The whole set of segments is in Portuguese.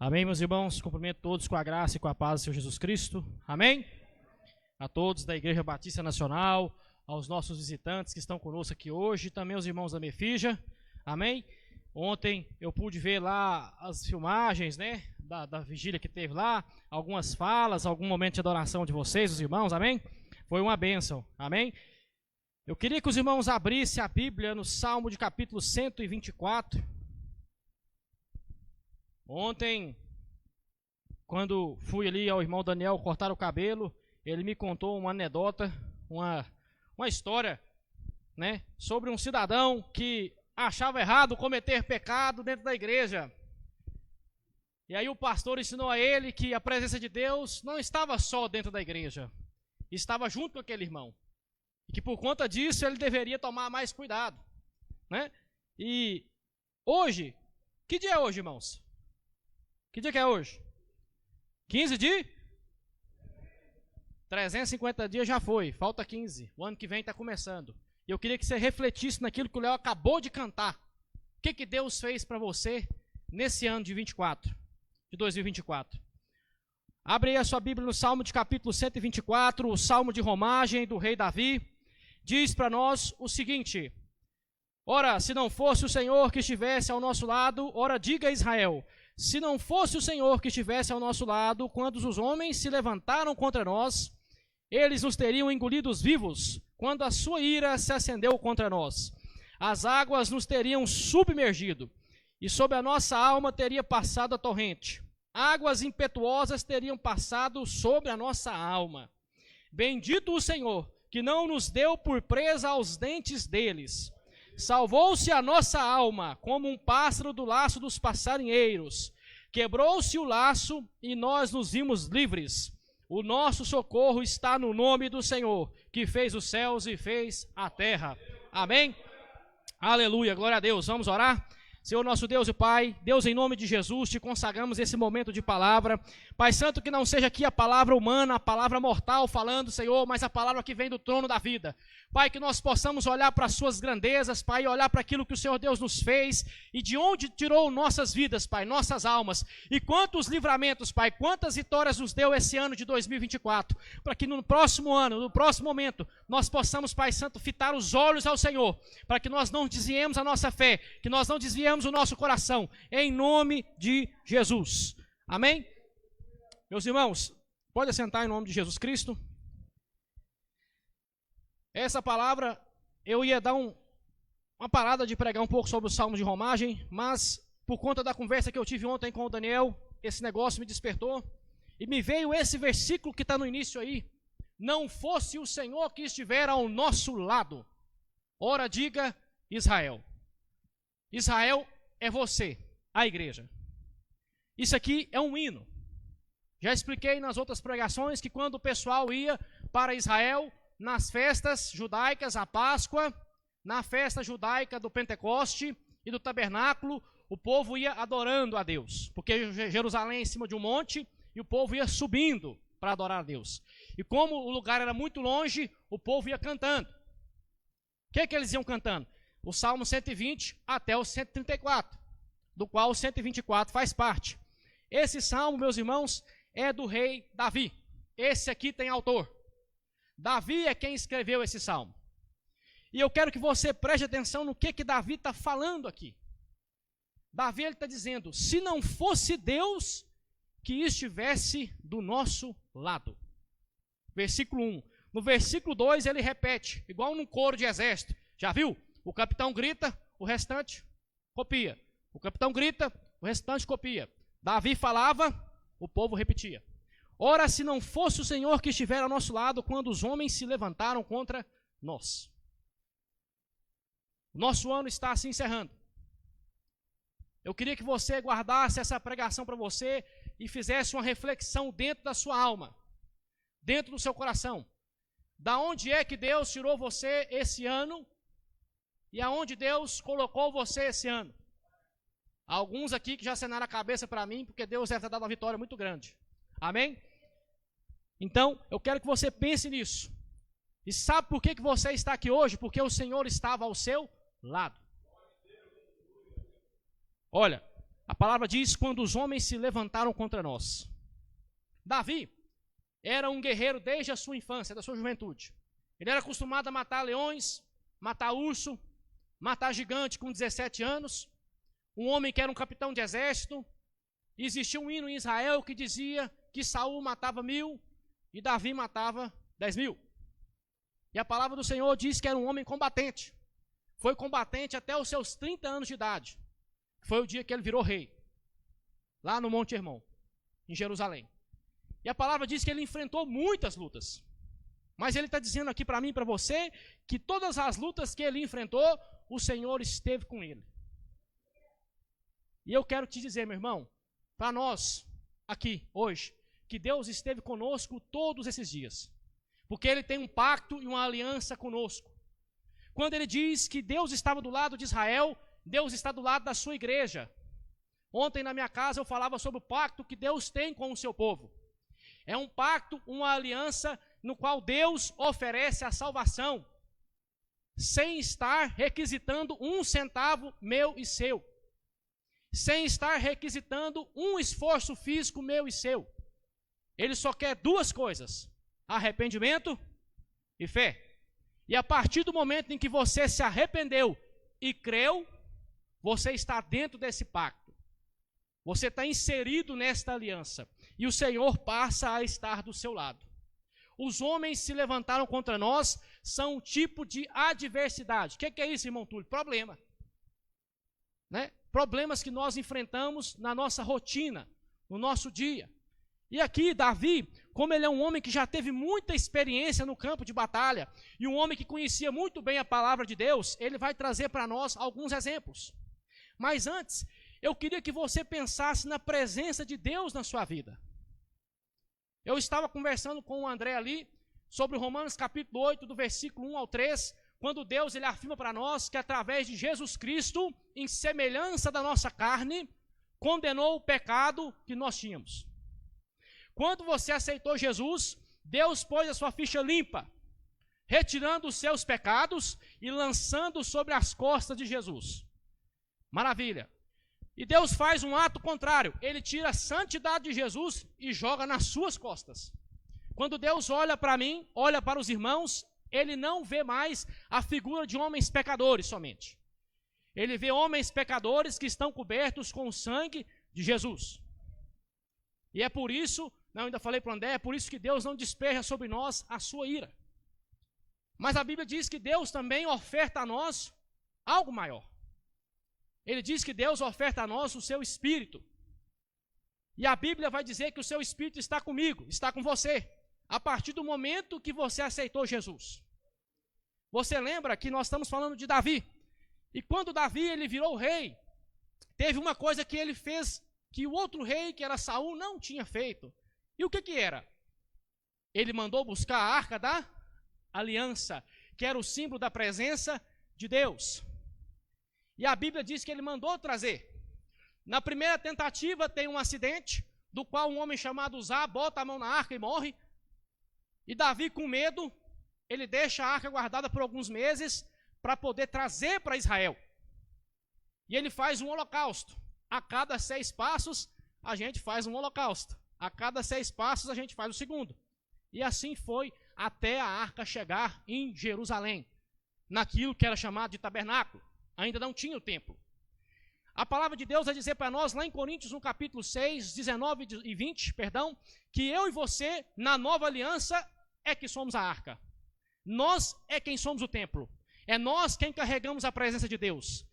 Amém, meus irmãos? Cumprimento todos com a graça e com a paz do Senhor Jesus Cristo. Amém? A todos da Igreja Batista Nacional, aos nossos visitantes que estão conosco aqui hoje, também aos irmãos da Mefija. Amém? Ontem eu pude ver lá as filmagens, né, da vigília que teve lá, algumas falas, algum momento de adoração de vocês, os irmãos, amém? Foi uma bênção, amém? Eu queria que os irmãos abrissem a Bíblia no Salmo de capítulo 124. Ontem, quando fui ali ao irmão Daniel cortar o cabelo, ele me contou uma anedota, uma história, né, sobre um cidadão que achava errado cometer pecado dentro da igreja. E aí o pastor ensinou a ele que a presença de Deus não estava só dentro da igreja, estava junto com aquele irmão. E que por conta disso ele deveria tomar mais cuidado, né? E hoje, que dia é hoje, irmãos? Que dia que é hoje? 15 de? 350 dias já foi, falta 15. O ano que vem está começando. E eu queria que você refletisse naquilo que o Léo acabou de cantar. O que Deus fez para você nesse ano de 2024? Abre aí a sua Bíblia no Salmo de capítulo 124, o Salmo de romagem do rei Davi. Diz para nós o seguinte: ora, se não fosse o Senhor que estivesse ao nosso lado, ora diga a Israel, se não fosse o Senhor que estivesse ao nosso lado, quando os homens se levantaram contra nós, eles nos teriam engolidos vivos, quando a sua ira se acendeu contra nós. As águas nos teriam submergido, e sobre a nossa alma teria passado a torrente. Águas impetuosas teriam passado sobre a nossa alma. Bendito o Senhor, que não nos deu por presa aos dentes deles. Salvou-se a nossa alma, como um pássaro do laço dos passarinheiros. Quebrou-se o laço e nós nos vimos livres. O nosso socorro está no nome do Senhor, que fez os céus e fez a terra. Amém? Aleluia, glória a Deus. Vamos orar? Senhor nosso Deus e Pai, Deus, em nome de Jesus, te consagramos esse momento de palavra. Pai Santo, que não seja aqui a palavra humana, a palavra mortal falando, Senhor, mas a palavra que vem do trono da vida. Pai, que nós possamos olhar para as suas grandezas, Pai, olhar para aquilo que o Senhor Deus nos fez e de onde tirou nossas vidas, Pai, nossas almas. E quantos livramentos, Pai, quantas vitórias nos deu esse ano de 2024, para que no próximo ano, no próximo momento, nós possamos, Pai Santo, fitar os olhos ao Senhor, para que nós não desviemos a nossa fé, que nós não desviemos o nosso coração, em nome de Jesus. Amém? Meus irmãos, pode assentar em nome de Jesus Cristo. Essa palavra, eu ia dar uma parada de pregar um pouco sobre o Salmo de romagem, mas por conta da conversa que eu tive ontem com o Daniel, esse negócio me despertou, e me veio esse versículo que está no início aí: não fosse o Senhor que estiver ao nosso lado, ora diga Israel. Israel é você, a igreja. Isso aqui é um hino. Já expliquei nas outras pregações que quando o pessoal ia para Israel, nas festas judaicas, a Páscoa, na festa judaica do Pentecoste e do Tabernáculo, o povo ia adorando a Deus, porque Jerusalém é em cima de um monte e o povo ia subindo para adorar a Deus. E como o lugar era muito longe, o povo ia cantando. O que eles iam cantando? O Salmo 120 até o 134, do qual o 124 faz parte. Esse salmo, meus irmãos, é do rei Davi. Esse aqui tem autor. Davi é quem escreveu esse salmo. E eu quero que você preste atenção no que Davi está falando aqui. Davi está dizendo: se não fosse Deus que estivesse do nosso lado. Versículo 1. No versículo 2 ele repete, igual num coro de exército. Já viu? O capitão grita, o restante copia. O capitão grita, o restante copia. Davi falava, o povo repetia. Ora, se não fosse o Senhor que estiver ao nosso lado, quando os homens se levantaram contra nós. Nosso ano está se encerrando. Eu queria que você guardasse essa pregação para você e fizesse uma reflexão dentro da sua alma, dentro do seu coração. Da onde é que Deus tirou você esse ano e aonde Deus colocou você esse ano? Alguns aqui que já acenaram a cabeça para mim, porque Deus deve ter dado uma vitória muito grande. Amém? Então, eu quero que você pense nisso. E sabe por que você está aqui hoje? Porque o Senhor estava ao seu lado. Olha, A palavra diz, quando os homens se levantaram contra nós. Davi era um guerreiro desde a sua infância, da sua juventude. Ele era acostumado a matar leões, matar urso, matar gigante com 17 anos. Um homem que era um capitão de exército. E existia um hino em Israel que dizia que Saul matava 1000 e Davi matava 10.000. E a palavra do Senhor diz que era um homem combatente. Foi combatente até os seus 30 anos de idade. Foi o dia que ele virou rei, lá no Monte Hermon, em Jerusalém. E a palavra diz que ele enfrentou muitas lutas. Mas ele está dizendo aqui para mim e para você, que todas as lutas que ele enfrentou, o Senhor esteve com ele. E eu quero te dizer, meu irmão, para nós, aqui, hoje, que Deus esteve conosco todos esses dias. Porque Ele tem um pacto e uma aliança conosco. Quando Ele diz que Deus estava do lado de Israel, Deus está do lado da sua igreja. Ontem na minha casa eu falava sobre o pacto que Deus tem com o seu povo. É um pacto, uma aliança no qual Deus oferece a salvação, sem estar requisitando 1 centavo meu e seu. Sem estar requisitando um esforço físico meu e seu. Ele só quer 2 coisas: arrependimento e fé. E a partir do momento em que você se arrependeu e creu, você está dentro desse pacto. Você está inserido nesta aliança. E o Senhor passa a estar do seu lado. Os homens se levantaram contra nós, são um tipo de adversidade. O que é isso, irmão Túlio? Problema. Né? Problemas que nós enfrentamos na nossa rotina, no nosso dia. E aqui, Davi, como ele é um homem que já teve muita experiência no campo de batalha, e um homem que conhecia muito bem a palavra de Deus, ele vai trazer para nós alguns exemplos. Mas antes, eu queria que você pensasse na presença de Deus na sua vida. Eu estava conversando com o André ali, sobre Romanos capítulo 8, do versículo 1 ao 3, quando Deus ele afirma para nós que através de Jesus Cristo, em semelhança da nossa carne, condenou o pecado que nós tínhamos. Quando você aceitou Jesus, Deus pôs a sua ficha limpa, retirando os seus pecados e lançando sobre as costas de Jesus. Maravilha. E Deus faz um ato contrário, ele tira a santidade de Jesus e joga nas suas costas. Quando Deus olha para mim, olha para os irmãos, ele não vê mais a figura de homens pecadores somente. Ele vê homens pecadores que estão cobertos com o sangue de Jesus. E é por isso, ainda falei para o André, é por isso que Deus não despeja sobre nós a sua ira. Mas a Bíblia diz que Deus também oferta a nós algo maior. Ele diz que Deus oferta a nós o seu Espírito. E a Bíblia vai dizer que o seu Espírito está comigo, está com você, a partir do momento que você aceitou Jesus. Você lembra que nós estamos falando de Davi. E quando Davi ele virou rei, teve uma coisa que ele fez que o outro rei, que era Saul, não tinha feito. E o que era? Ele mandou buscar a arca da aliança, que era o símbolo da presença de Deus. E a Bíblia diz que ele mandou trazer. Na primeira tentativa tem um acidente, do qual um homem chamado Uzá bota a mão na arca e morre. E Davi, com medo, ele deixa a arca guardada por alguns meses para poder trazer para Israel. E ele faz um holocausto. A cada 6 passos, a gente faz um holocausto. A cada 6 passos, a gente faz o segundo. E assim foi até a arca chegar em Jerusalém, naquilo que era chamado de tabernáculo. Ainda não tinha o templo. A palavra de Deus vai dizer para nós, lá em Coríntios, no capítulo 6, 19 e 20, que eu e você, na nova aliança, é que somos a arca. Nós é quem somos o templo. É nós quem carregamos a presença de Deus.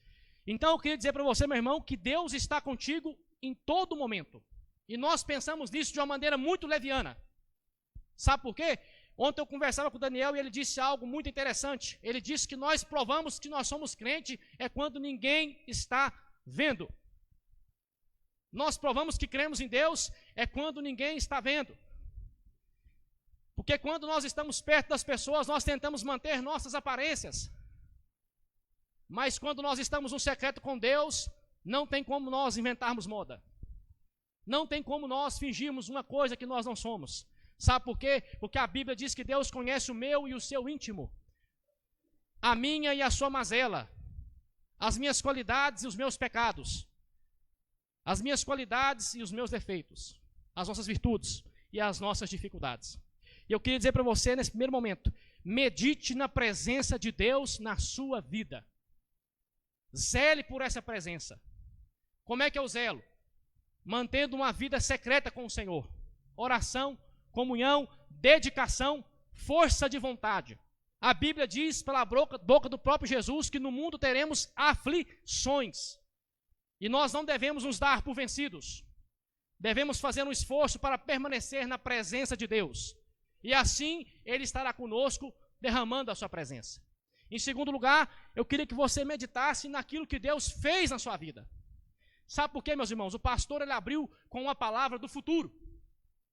Então eu queria dizer para você, meu irmão, que Deus está contigo em todo momento. E nós pensamos nisso de uma maneira muito leviana. Sabe por quê? Ontem eu conversava com o Daniel e ele disse algo muito interessante. Ele disse que nós provamos que nós somos crentes é quando ninguém está vendo. Nós provamos que cremos em Deus é quando ninguém está vendo. Porque quando nós estamos perto das pessoas, nós tentamos manter nossas aparências. Mas quando nós estamos no secreto com Deus, não tem como nós inventarmos moda. Não tem como nós fingirmos uma coisa que nós não somos. Sabe por quê? Porque a Bíblia diz que Deus conhece o meu e o seu íntimo. A minha e a sua mazela. As minhas qualidades e os meus pecados. as minhas qualidades e os meus defeitos, as nossas virtudes e as nossas dificuldades. E eu queria dizer para você nesse primeiro momento, medite na presença de Deus na sua vida. Zele por essa presença. Como é que eu zelo? Mantendo uma vida secreta com o Senhor. Oração, comunhão, dedicação, força de vontade. A Bíblia diz pela boca do próprio Jesus que no mundo teremos aflições. E nós não devemos nos dar por vencidos. Devemos fazer um esforço para permanecer na presença de Deus. E assim Ele estará conosco, derramando a sua presença. Em segundo lugar, eu queria que você meditasse naquilo que Deus fez na sua vida. Sabe por quê, meus irmãos? O pastor ele abriu com uma palavra do futuro.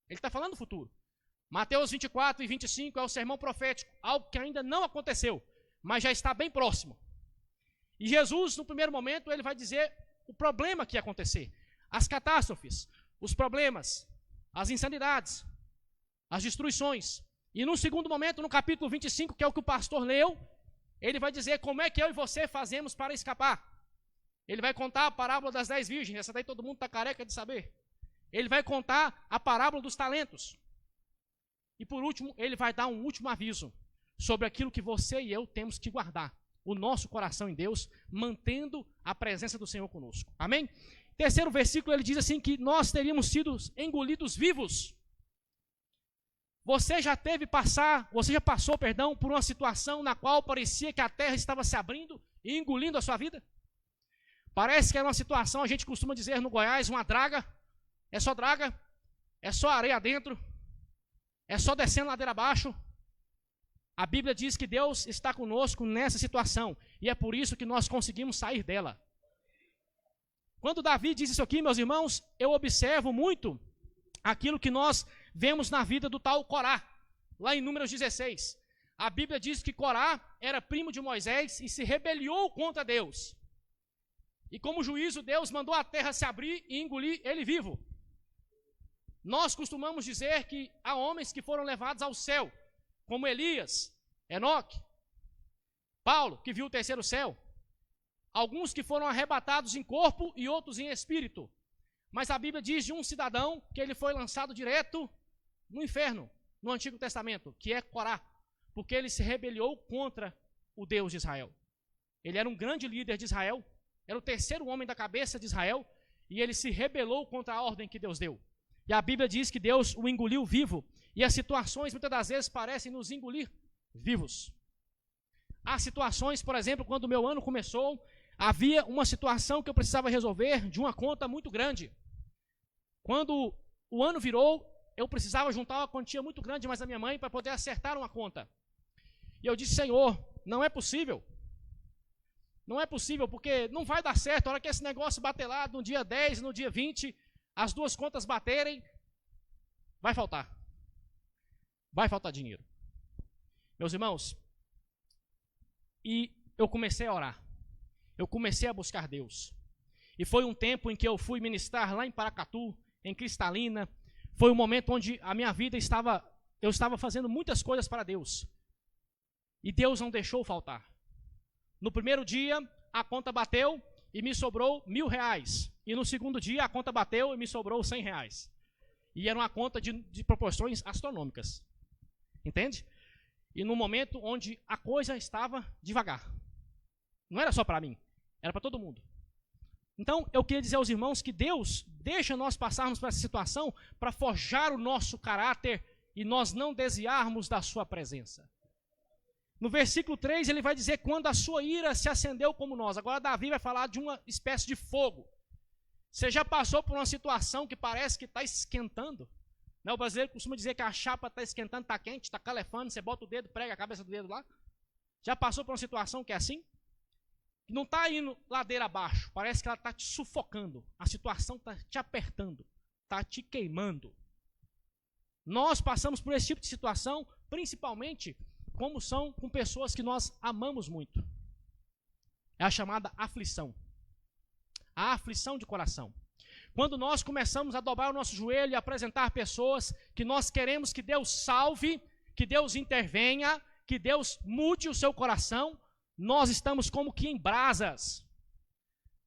Ele está falando do futuro. Mateus 24 e 25 é o sermão profético, algo que ainda não aconteceu, mas já está bem próximo. E Jesus, no primeiro momento, ele vai dizer o problema que ia acontecer. As catástrofes, os problemas, as insanidades, as destruições. E no segundo momento, no capítulo 25, que é o que o pastor leu, ele vai dizer como é que eu e você fazemos para escapar. Ele vai contar a parábola das 10 virgens, essa daí todo mundo está careca de saber. Ele vai contar a parábola dos talentos. E por último, ele vai dar um último aviso sobre aquilo que você e eu temos que guardar. O nosso coração em Deus, mantendo a presença do Senhor conosco. Amém? Terceiro versículo, ele diz assim que nós teríamos sido engolidos vivos. Você já passou, por uma situação na qual parecia que a terra estava se abrindo e engolindo a sua vida? Parece que era uma situação, a gente costuma dizer no Goiás, uma draga. É só areia dentro, é só descendo ladeira abaixo. A Bíblia diz que Deus está conosco nessa situação, e é por isso que nós conseguimos sair dela. Quando Davi diz isso aqui, meus irmãos, eu observo muito aquilo que nós vemos na vida do tal Corá, lá em Números 16. A Bíblia diz que Corá era primo de Moisés e se rebeliou contra Deus. E como juízo, Deus mandou a terra se abrir e engolir ele vivo. Nós costumamos dizer que há homens que foram levados ao céu, como Elias, Enoque, Paulo, que viu o terceiro céu. Alguns que foram arrebatados em corpo e outros em espírito. Mas a Bíblia diz de um cidadão que ele foi lançado direto no inferno, no Antigo Testamento, que é Corá, porque ele se rebeliou contra o Deus de Israel. Ele era um grande líder de Israel, era o terceiro homem da cabeça de Israel, e ele se rebelou contra a ordem que Deus deu. E a Bíblia diz que Deus o engoliu vivo, e as situações muitas das vezes parecem nos engolir vivos. Há situações, por exemplo, quando o meu ano começou, havia uma situação que eu precisava resolver de uma conta muito grande. Quando o ano virou, eu precisava juntar uma quantia muito grande mais a minha mãe para poder acertar uma conta. E eu disse, Senhor, não é possível. Não é possível, porque não vai dar certo. A hora que esse negócio bater lá no dia 10 e no dia 20, as duas contas baterem, vai faltar. Vai faltar dinheiro. Meus irmãos, e eu comecei a orar. Eu comecei a buscar Deus. E foi um tempo em que eu fui ministrar lá em Paracatu, em Cristalina. Foi um momento onde a minha vida eu estava fazendo muitas coisas para Deus. E Deus não deixou faltar. No primeiro dia, a conta bateu e me sobrou R$1.000. E no segundo dia, a conta bateu e me sobrou R$100. E era uma conta de proporções astronômicas. Entende? E no momento onde a coisa estava devagar. Não era só para mim, era para todo mundo. Então, eu queria dizer aos irmãos que Deus deixa nós passarmos por essa situação para forjar o nosso caráter e nós não desviarmos da sua presença. No versículo 3, ele vai dizer quando a sua ira se acendeu como nós. Agora Davi vai falar de uma espécie de fogo. Você já passou por uma situação que parece que está esquentando? Né? O brasileiro costuma dizer que a chapa está esquentando, está quente, está calefando, você bota o dedo, prega a cabeça do dedo lá. Já passou por uma situação que é assim? Que não está indo ladeira abaixo, parece que ela está te sufocando. A situação está te apertando, está te queimando. Nós passamos por esse tipo de situação, principalmente como são com pessoas que nós amamos muito. É a chamada aflição. A aflição de coração. Quando nós começamos a dobrar o nosso joelho e apresentar pessoas que nós queremos que Deus salve, que Deus intervenha, que Deus mude o seu coração, nós estamos como que em brasas.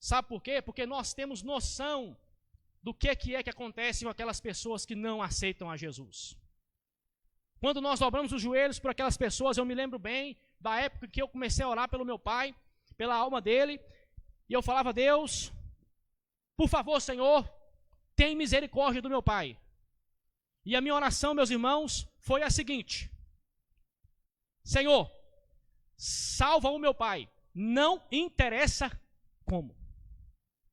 Sabe por quê? Porque nós temos noção do que acontece com aquelas pessoas que não aceitam a Jesus. Quando nós dobramos os joelhos por aquelas pessoas, eu me lembro bem da época que eu comecei a orar pelo meu pai, pela alma dele, e eu falava: Deus, por favor, Senhor, tem misericórdia do meu pai. E a minha oração, meus irmãos, foi a seguinte: Senhor, salva o meu pai, não interessa como.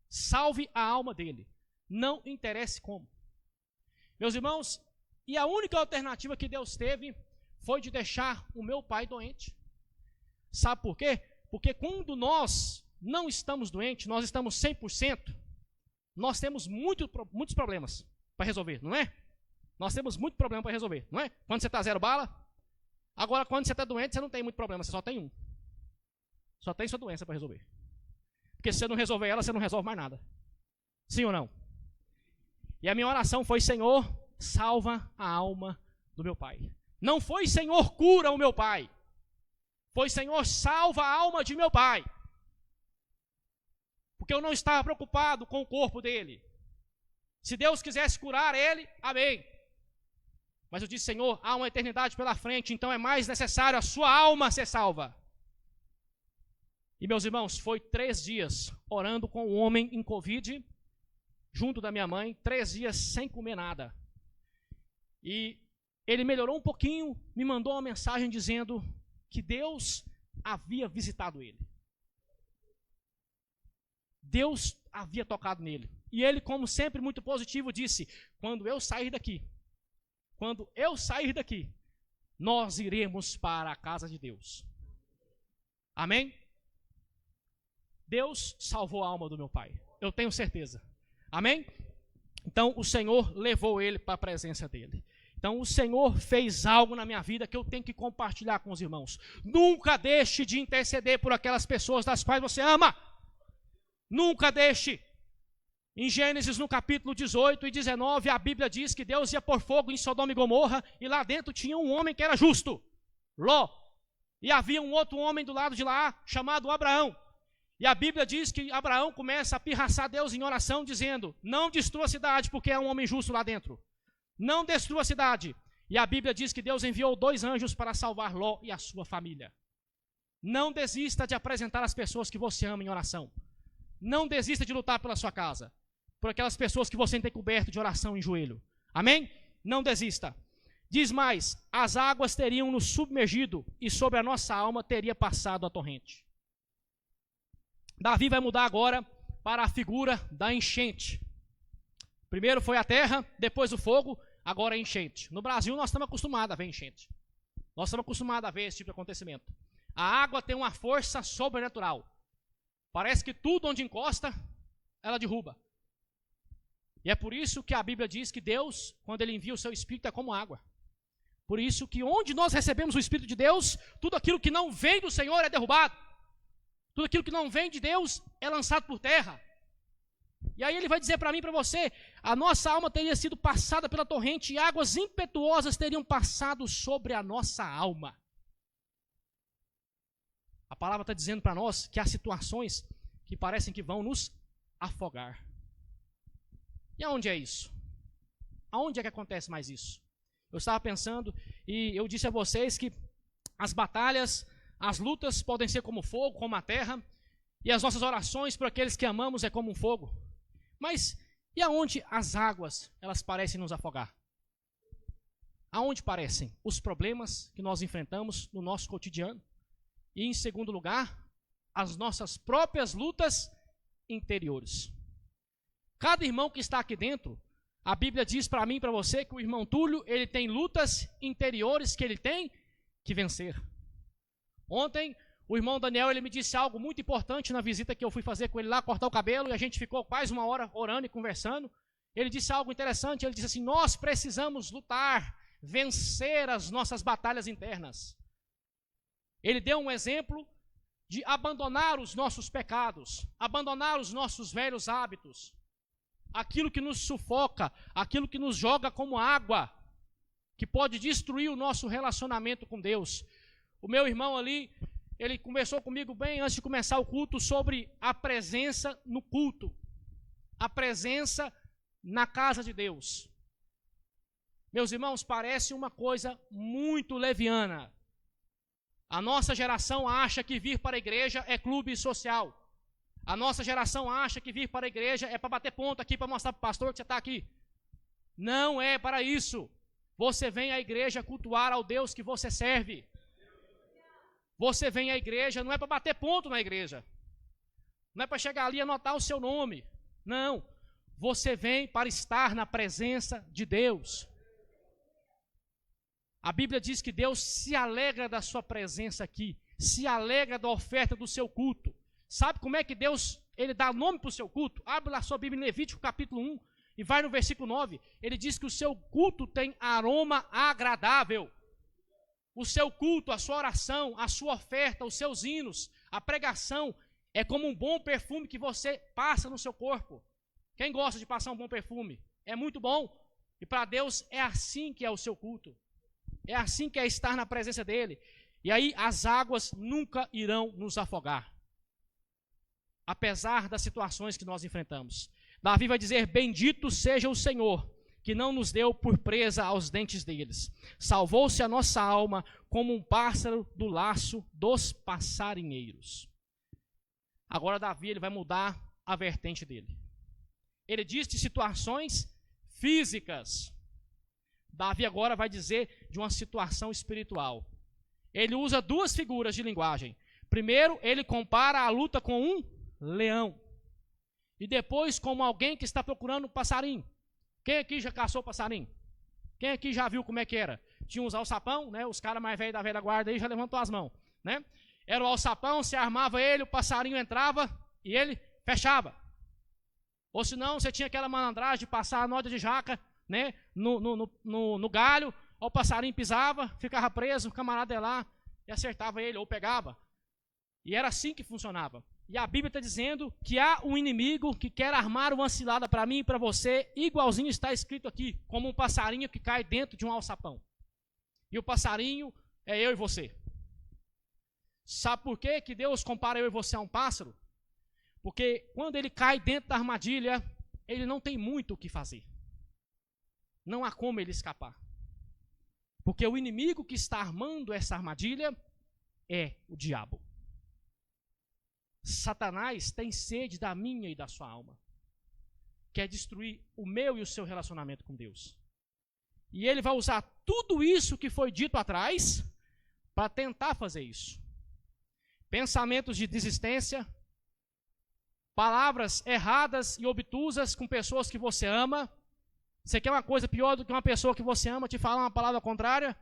Salve a alma dele, não interessa como. Meus irmãos, e a única alternativa que Deus teve foi de deixar o meu pai doente. Sabe por quê? Porque quando nós não estamos doentes, nós estamos 100%, nós temos muitos problemas para resolver, não é? Nós temos muito problema para resolver, não é? Quando você está 0 bala, agora quando você está doente, você não tem muito problema, você só tem um. Só tem sua doença para resolver. Porque se você não resolver ela, você não resolve mais nada. Sim ou não? E a minha oração foi: Senhor, salva a alma do meu pai. Não foi: Senhor, cura o meu pai. Foi: Senhor, salva a alma de meu pai. Porque eu não estava preocupado com o corpo dele. Se Deus quisesse curar ele, amém. Mas eu disse: Senhor, há uma eternidade pela frente, então é mais necessário a sua alma ser salva. E, meus irmãos, foi 3 dias orando com um homem em Covid, junto da minha mãe, 3 dias sem comer nada. E ele melhorou um pouquinho, me mandou uma mensagem dizendo que Deus havia visitado ele. Deus havia tocado nele. E ele, como sempre, muito positivo, disse: quando eu sair daqui, nós iremos para a casa de Deus. Amém? Deus salvou a alma do meu pai, eu tenho certeza. Amém? Então o Senhor levou ele para a presença dele. Então o Senhor fez algo na minha vida que eu tenho que compartilhar com os irmãos. Nunca deixe de interceder por aquelas pessoas das quais você ama. Nunca deixe. Em Gênesis, no capítulo 18 e 19, a Bíblia diz que Deus ia pôr fogo em Sodoma e Gomorra, e lá dentro tinha um homem que era justo, Ló. E havia um outro homem do lado de lá, chamado Abraão. E a Bíblia diz que Abraão começa a pirraçar Deus em oração, dizendo: não destrua a cidade, porque é um homem justo lá dentro. Não destrua a cidade. E a Bíblia diz que Deus enviou 2 anjos para salvar Ló e a sua família. Não desista de apresentar as pessoas que você ama em oração. Não desista de lutar pela sua casa, por aquelas pessoas que você tem coberto de oração em joelho. Amém? Não desista. Diz mais: as águas teriam nos submergido e sobre a nossa alma teria passado a torrente. Davi vai mudar agora para a figura da enchente. Primeiro foi a terra, depois o fogo, agora a enchente. No Brasil nós estamos acostumados a ver enchente. Nós estamos acostumados a ver esse tipo de acontecimento. A água tem uma força sobrenatural. Parece que tudo onde encosta, ela derruba. E é por isso que a Bíblia diz que Deus, quando Ele envia o seu Espírito, é como água. Por isso que onde nós recebemos o Espírito de Deus, tudo aquilo que não vem do Senhor é derrubado. Tudo aquilo que não vem de Deus é lançado por terra. E aí ele vai dizer para mim e para você: a nossa alma teria sido passada pela torrente e águas impetuosas teriam passado sobre a nossa alma. A palavra está dizendo para nós que há situações que parecem que vão nos afogar. E aonde é isso? Aonde é que acontece mais isso? Eu estava pensando e eu disse a vocês que as batalhas, as lutas podem ser como fogo, como a terra, e as nossas orações por aqueles que amamos é como um fogo. Mas e aonde as águas, elas parecem nos afogar? Aonde parecem? Os problemas que nós enfrentamos no nosso cotidiano. E em segundo lugar, as nossas próprias lutas interiores. Cada irmão que está aqui dentro, a Bíblia diz para mim e para você que o irmão Túlio, ele tem lutas interiores que ele tem que vencer. Ontem, o irmão Daniel, ele me disse algo muito importante na visita que eu fui fazer com ele lá, cortar o cabelo, e a gente ficou quase 1 hora orando e conversando. Ele disse algo interessante, ele disse assim: nós precisamos lutar, vencer as nossas batalhas internas. Ele deu um exemplo de abandonar os nossos pecados, abandonar os nossos velhos hábitos, aquilo que nos sufoca, aquilo que nos joga como água, que pode destruir o nosso relacionamento com Deus. O meu irmão ali, ele conversou comigo bem antes de começar o culto sobre a presença no culto, a presença na casa de Deus. Meus irmãos, parece uma coisa muito leviana. A nossa geração acha que vir para a igreja é clube social. A nossa geração acha que vir para a igreja é para bater ponto aqui, para mostrar para o pastor que você está aqui. Não é para isso. Você vem à igreja cultuar ao Deus que você serve. Você vem à igreja, não é para bater ponto na igreja. Não é para chegar ali e anotar o seu nome. Não. Você vem para estar na presença de Deus. A Bíblia diz que Deus se alegra da sua presença aqui. Se alegra da oferta do seu culto. Sabe como é que Deus, ele dá nome para o seu culto? Abre lá a sua Bíblia em Levítico capítulo 1 e vai no versículo 9. Ele diz que o seu culto tem aroma agradável. O seu culto, a sua oração, a sua oferta, os seus hinos, a pregação é como um bom perfume que você passa no seu corpo. Quem gosta de passar um bom perfume? É muito bom. E para Deus é assim que é o seu culto. É assim que é estar na presença dele. E aí as águas nunca irão nos afogar. Apesar das situações que nós enfrentamos. Davi vai dizer: bendito seja o Senhor, que não nos deu por presa aos dentes deles. Salvou-se a nossa alma como um pássaro do laço dos passarinheiros. Agora Davi ele vai mudar a vertente dele. Ele diz de situações físicas. Davi agora vai dizer de uma situação espiritual. Ele usa duas figuras de linguagem. Primeiro, ele compara a luta com um leão. E depois, como alguém que está procurando um passarinho. Quem aqui já caçou passarinho? Quem aqui já viu como é que era? Tinha uns alçapão, né? Os caras mais velhos da velha guarda aí já levantou as mãos, né? Era o alçapão, você armava ele, o passarinho entrava e ele fechava. Ou senão, você tinha aquela malandragem de passar a nota de jaca, né? No galho, o passarinho pisava, ficava preso, o camarada ia lá e acertava ele, ou pegava. E era assim que funcionava. E a Bíblia está dizendo que há um inimigo que quer armar uma cilada para mim e para você, igualzinho está escrito aqui, como um passarinho que cai dentro de um alçapão. E o passarinho é eu e você. Sabe por quê que Deus compara eu e você a um pássaro? Porque quando ele cai dentro da armadilha, ele não tem muito o que fazer. Não há como ele escapar. Porque o inimigo que está armando essa armadilha é o diabo. Satanás tem sede da minha e da sua alma. Quer destruir o meu e o seu relacionamento com Deus. E ele vai usar tudo isso que foi dito atrás para tentar fazer isso. Pensamentos de desistência, palavras erradas e obtusas com pessoas que você ama. Você quer uma coisa pior do que uma pessoa que você ama te falar uma palavra contrária?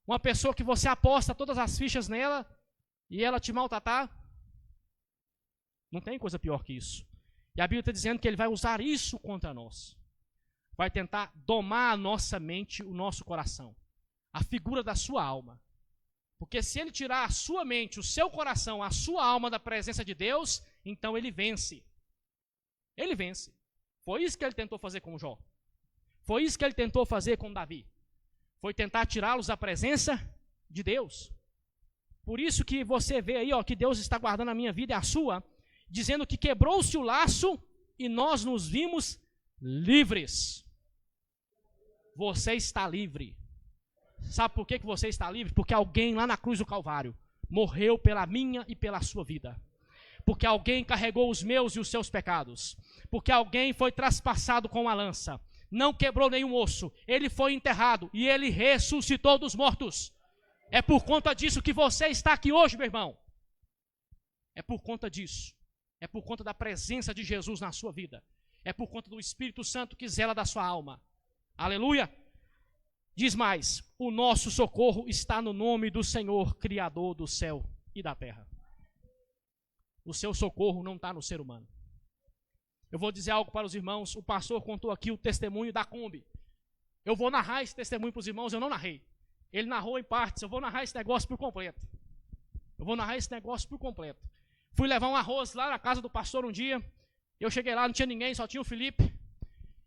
Uma pessoa que você aposta todas as fichas nela e ela te maltratar? Não tem coisa pior que isso. E a Bíblia está dizendo que ele vai usar isso contra nós. Vai tentar domar a nossa mente, o nosso coração. A figura da sua alma. Porque se ele tirar a sua mente, o seu coração, a sua alma da presença de Deus, então ele vence. Ele vence. Foi isso que ele tentou fazer com Jó. Foi isso que ele tentou fazer com Davi. Foi tentar tirá-los da presença de Deus. Por isso que você vê aí, ó, que Deus está guardando a minha vida e a sua, dizendo que quebrou-se o laço e nós nos vimos livres. Você está livre. Sabe por que você está livre? Porque alguém lá na cruz do Calvário morreu pela minha e pela sua vida. Porque alguém carregou os meus e os seus pecados. Porque alguém foi traspassado com a lança. Não quebrou nenhum osso. Ele foi enterrado e ele ressuscitou dos mortos. É por conta disso que você está aqui hoje, meu irmão. É por conta disso. É por conta da presença de Jesus na sua vida. É por conta do Espírito Santo que zela da sua alma. Aleluia. Diz mais, o nosso socorro está no nome do Senhor, Criador do céu e da terra. O seu socorro não está no ser humano. Eu vou dizer algo para os irmãos, o pastor contou aqui o testemunho da Kombi. Eu vou narrar esse testemunho para os irmãos, eu não narrei. Ele narrou em partes, eu vou narrar esse negócio por completo. Fui levar um arroz lá na casa do pastor um dia, eu cheguei lá, não tinha ninguém, só tinha o Felipe.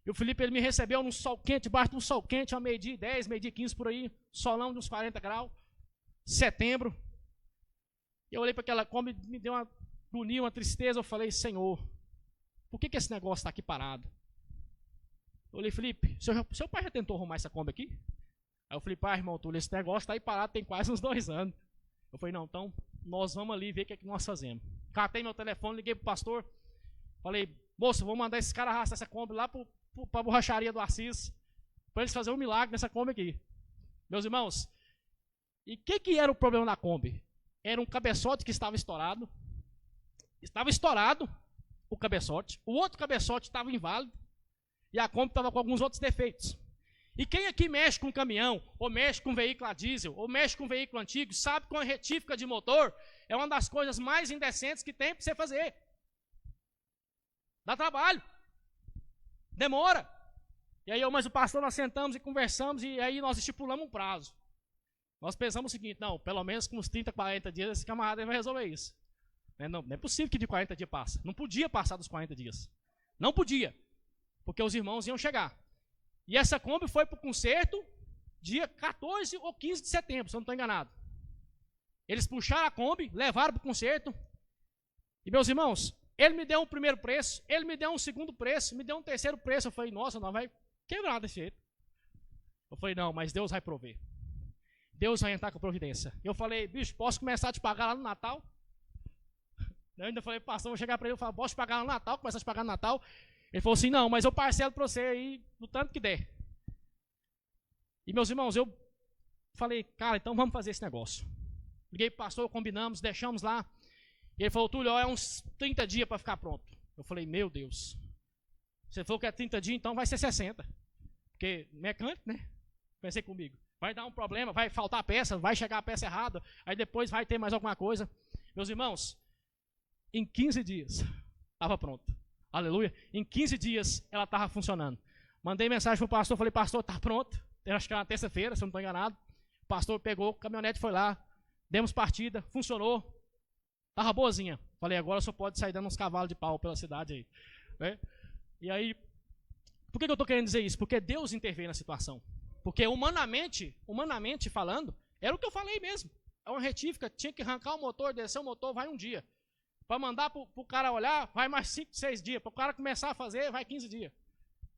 E o Felipe ele me recebeu num sol quente, debaixo de um sol quente, a meio-dia 10, meio-dia 15 por aí, solão de uns 40 graus, setembro. Eu olhei para aquela Kombi, me deu uma agonia, uma tristeza, eu falei, Senhor, por que esse negócio está aqui parado? Eu falei, Felipe, seu pai já tentou arrumar essa Kombi aqui? Aí eu falei, pai, irmão, Túlio, esse negócio está aí parado tem quase uns 2 anos. Eu falei, não, então nós vamos ali ver o que é que nós fazemos. Catei meu telefone, liguei pro pastor, falei, moço, vou mandar esse cara arrastar essa Kombi lá para a borracharia do Assis, para eles fazerem um milagre nessa Kombi aqui. Meus irmãos, e o que era o problema da Kombi? Era um cabeçote que estava estourado. Estava estourado o cabeçote. O outro cabeçote estava inválido. E a Kombi estava com alguns outros defeitos. E quem aqui mexe com caminhão, ou mexe com veículo a diesel, ou mexe com veículo antigo, sabe que uma retífica de motor é uma das coisas mais indecentes que tem para você fazer. Dá trabalho. Demora. E aí mas o pastor, nós sentamos e conversamos, e aí nós estipulamos um prazo. Nós pensamos o seguinte, não, pelo menos com uns 30, 40 dias, esse camarada vai resolver isso. Não é possível que de 40 dias passe. Não podia passar dos 40 dias. Não podia. Porque os irmãos iam chegar. E essa Kombi foi para o conserto dia 14 ou 15 de setembro, se eu não estou enganado. Eles puxaram a Kombi, levaram para o conserto. E meus irmãos, ele me deu um primeiro preço, ele me deu um segundo preço, me deu um terceiro preço. Eu falei, nossa, não vai quebrar desse jeito. Eu falei, não, mas Deus vai prover. Deus vai entrar com a providência. Eu falei, bicho, posso começar a te pagar lá no Natal? Eu ainda falei, pastor, vou chegar para ele e falar, posso te pagar lá no Natal? Começar a te pagar no Natal? Ele falou assim, não, mas eu parcelo para você aí do tanto que der. E meus irmãos, eu falei, cara, então vamos fazer esse negócio. Liguei para o pastor, combinamos, deixamos lá. E ele falou, Túlio, é uns 30 dias para ficar pronto. Eu falei, meu Deus. Você falou que é 30 dias, então vai ser 60. Porque mecânico, né? Pensei comigo. Vai dar um problema, vai faltar peça, vai chegar a peça errada, aí depois vai ter mais alguma coisa. Meus irmãos, em 15 dias, estava pronto. Aleluia. Em 15 dias, ela estava funcionando. Mandei mensagem para o pastor, falei, pastor, está pronto. Eu acho que era uma terça-feira, se eu não estou enganado. O pastor pegou, a caminhonete foi lá, demos partida, funcionou. Estava boazinha. Falei, agora só pode sair dando uns cavalos de pau pela cidade aí. Né? E aí, por que eu estou querendo dizer isso? Porque Deus interveio na situação. Porque humanamente falando, era o que eu falei mesmo. É uma retífica, tinha que arrancar o motor, descer o motor, vai um dia. Para mandar para o cara olhar, vai mais 5, 6 dias. Para o cara começar a fazer, vai 15 dias.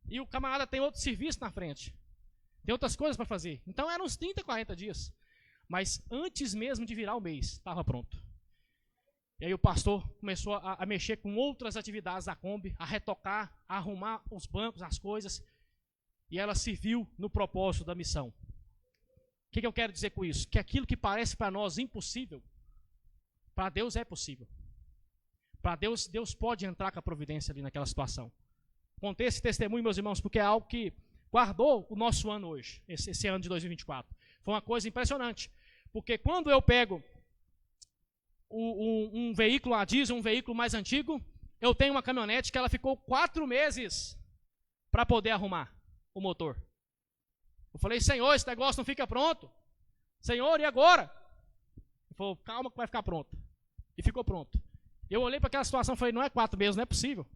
E o camarada tem outro serviço na frente. Tem outras coisas para fazer. Então eram uns 30, 40 dias. Mas antes mesmo de virar o mês, estava pronto. E aí o pastor começou a mexer com outras atividades da Kombi, a retocar, a arrumar os bancos, as coisas. E ela serviu no propósito da missão. O que eu quero dizer com isso? Que aquilo que parece para nós impossível, para Deus é possível. Para Deus, Deus pode entrar com a providência ali naquela situação. Contei esse testemunho, meus irmãos, porque é algo que guardou o nosso ano hoje, esse ano de 2024. Foi uma coisa impressionante. Porque quando eu pego um veículo a diesel, um veículo mais antigo, eu tenho uma caminhonete que ela ficou 4 meses para poder arrumar o motor. Eu falei, Senhor, esse negócio não fica pronto. Senhor, e agora? Ele falou, calma que vai ficar pronto. E ficou pronto. Eu olhei para aquela situação e falei, não é 4 meses, não é possível.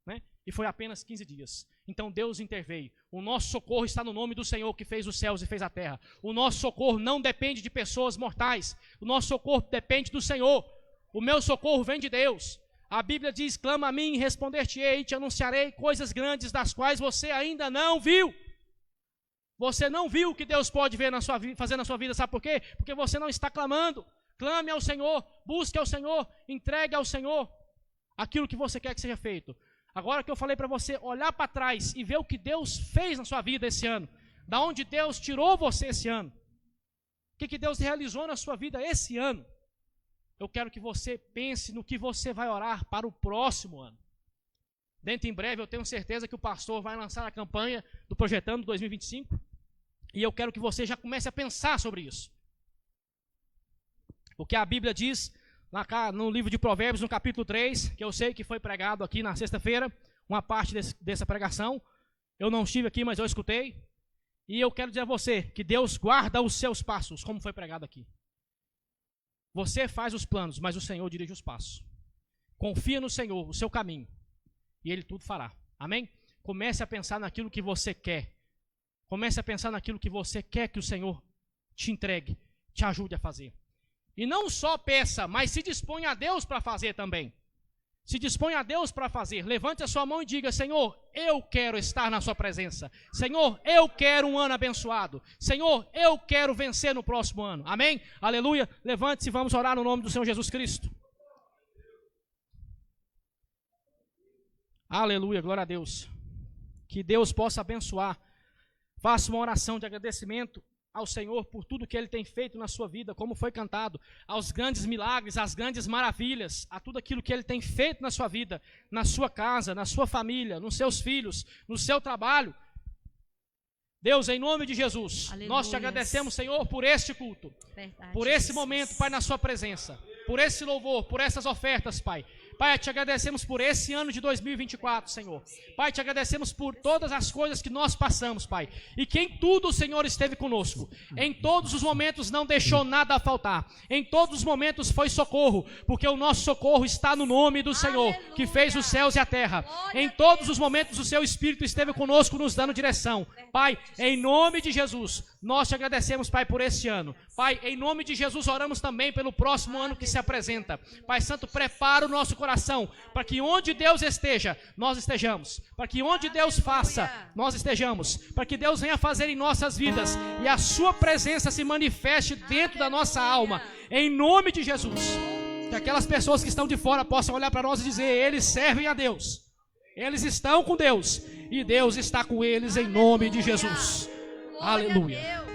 Né? E foi apenas 15 dias. Então Deus interveio. O nosso socorro está no nome do Senhor que fez os céus e fez a terra. O nosso socorro não depende de pessoas mortais. O nosso socorro depende do Senhor. O meu socorro vem de Deus. A Bíblia diz, clama a mim e responder-te-ei e te anunciarei coisas grandes das quais você ainda não viu. Você não viu o que Deus pode ver fazer na sua vida, sabe por quê? Porque você não está clamando. Clame ao Senhor, busque ao Senhor, entregue ao Senhor aquilo que você quer que seja feito. Agora que eu falei para você olhar para trás e ver o que Deus fez na sua vida esse ano, da onde Deus tirou você esse ano, o que Deus realizou na sua vida esse ano, eu quero que você pense no que você vai orar para o próximo ano. Dentro em breve eu tenho certeza que o pastor vai lançar a campanha do Projetando 2025 e eu quero que você já comece a pensar sobre isso. Porque a Bíblia diz, no livro de Provérbios, no capítulo 3, que eu sei que foi pregado aqui na sexta-feira, uma parte dessa pregação, eu não estive aqui, mas eu escutei, e eu quero dizer a você que Deus guarda os seus passos, como foi pregado aqui. Você faz os planos, mas o Senhor dirige os passos. Confia no Senhor, o seu caminho, e Ele tudo fará. Amém? Comece a pensar naquilo que você quer. Comece a pensar naquilo que você quer que o Senhor te entregue, te ajude a fazer. E não só peça, mas se dispõe a Deus para fazer também. Se dispõe a Deus para fazer. Levante a sua mão e diga: Senhor, eu quero estar na sua presença. Senhor, eu quero um ano abençoado. Senhor, eu quero vencer no próximo ano. Amém? Aleluia. Levante-se e vamos orar no nome do Senhor Jesus Cristo. Aleluia, glória a Deus. Que Deus possa abençoar. Faça uma oração de agradecimento ao Senhor por tudo que Ele tem feito na sua vida, como foi cantado, aos grandes milagres, às grandes maravilhas, a tudo aquilo que Ele tem feito na sua vida, na sua casa, na sua família, nos seus filhos, no seu trabalho. Deus, em nome de Jesus, aleluia, nós te agradecemos, Senhor, por este culto, verdade, por esse momento, Pai, na sua presença, por esse louvor, por essas ofertas, Pai. Pai, te agradecemos por esse ano de 2024, Senhor. Pai, te agradecemos por todas as coisas que nós passamos, Pai. E que em tudo o Senhor esteve conosco. Em todos os momentos não deixou nada a faltar. Em todos os momentos foi socorro, porque o nosso socorro está no nome do Senhor, aleluia, que fez os céus e a terra. Glória em todos os momentos o seu Espírito esteve conosco, nos dando direção. Pai, em nome de Jesus, nós te agradecemos, Pai, por esse ano. Pai, em nome de Jesus, oramos também pelo próximo ano que se apresenta. Pai Santo, prepara o nosso coração, para que onde Deus esteja, nós estejamos. Para que onde Deus faça, nós estejamos. Para que Deus venha fazer em nossas vidas e a sua presença se manifeste dentro da nossa alma. Em nome de Jesus. Que aquelas pessoas que estão de fora possam olhar para nós e dizer: eles servem a Deus. Eles estão com Deus. E Deus está com eles em nome de Jesus. Aleluia.